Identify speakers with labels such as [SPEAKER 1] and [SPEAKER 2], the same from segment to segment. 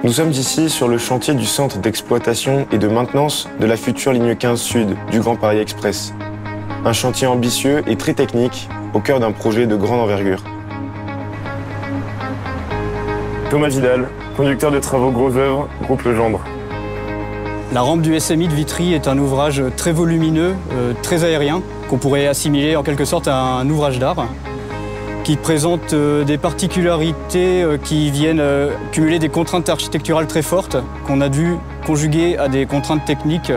[SPEAKER 1] Nous sommes ici sur le chantier du centre d'exploitation et de maintenance de la future ligne 15 Sud du Grand Paris Express. Un chantier ambitieux et très technique au cœur d'un projet de grande envergure. Thomas Vidal, conducteur de travaux Gros Œuvres, groupe Legendre.
[SPEAKER 2] La rampe du SMI de Vitry est un ouvrage très volumineux, très aérien, qu'on pourrait assimiler en quelque sorte à un ouvrage d'art, qui présente des particularités qui viennent cumuler des contraintes architecturales très fortes, qu'on a dû conjuguer à des contraintes techniques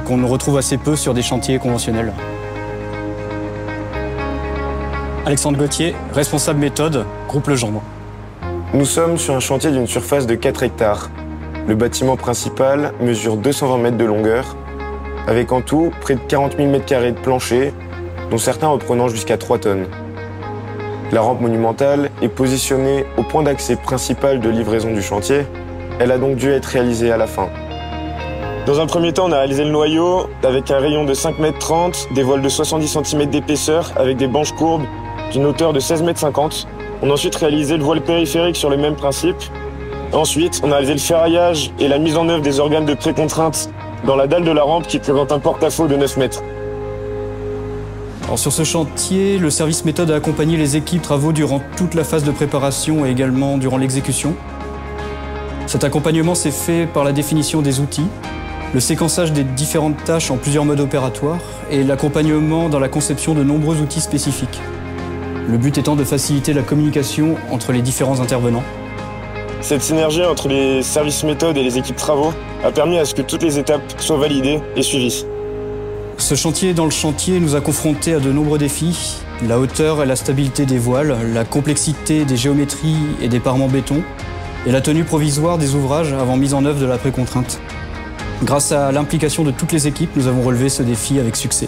[SPEAKER 2] qu'on retrouve assez peu sur des chantiers conventionnels. Alexandre Gauthier, responsable méthode, groupe Legendre.
[SPEAKER 1] Nous sommes sur un chantier d'une surface de 4 hectares. Le bâtiment principal mesure 220 mètres de longueur, avec en tout près de 40 000 mètres carrés de plancher, dont certains reprenant jusqu'à 3 tonnes. La rampe monumentale est positionnée au point d'accès principal de livraison du chantier. Elle a donc dû être réalisée à la fin. Dans un premier temps, on a réalisé le noyau avec un rayon de 5,30 m, des voiles de 70 cm d'épaisseur avec des banches courbes d'une hauteur de 16,50 m. On a ensuite réalisé le voile périphérique sur le même principe. Ensuite, on a réalisé le ferraillage et la mise en œuvre des organes de précontrainte dans la dalle de la rampe qui présente un porte-à-faux de 9 mètres.
[SPEAKER 2] Alors sur ce chantier, le service méthode a accompagné les équipes travaux durant toute la phase de préparation et également durant l'exécution. Cet accompagnement s'est fait par la définition des outils, le séquençage des différentes tâches en plusieurs modes opératoires et l'accompagnement dans la conception de nombreux outils spécifiques. Le but étant de faciliter la communication entre les différents intervenants.
[SPEAKER 1] Cette synergie entre les services méthodes et les équipes travaux a permis à ce que toutes les étapes soient validées et suivies.
[SPEAKER 2] Ce chantier dans le chantier nous a confrontés à de nombreux défis. La hauteur et la stabilité des voiles, la complexité des géométries et des parements béton, et la tenue provisoire des ouvrages avant mise en œuvre de la précontrainte. Grâce à l'implication de toutes les équipes, nous avons relevé ce défi avec succès.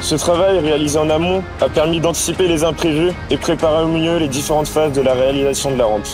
[SPEAKER 1] Ce travail réalisé en amont a permis d'anticiper les imprévus et préparer au mieux les différentes phases de la réalisation de la rampe.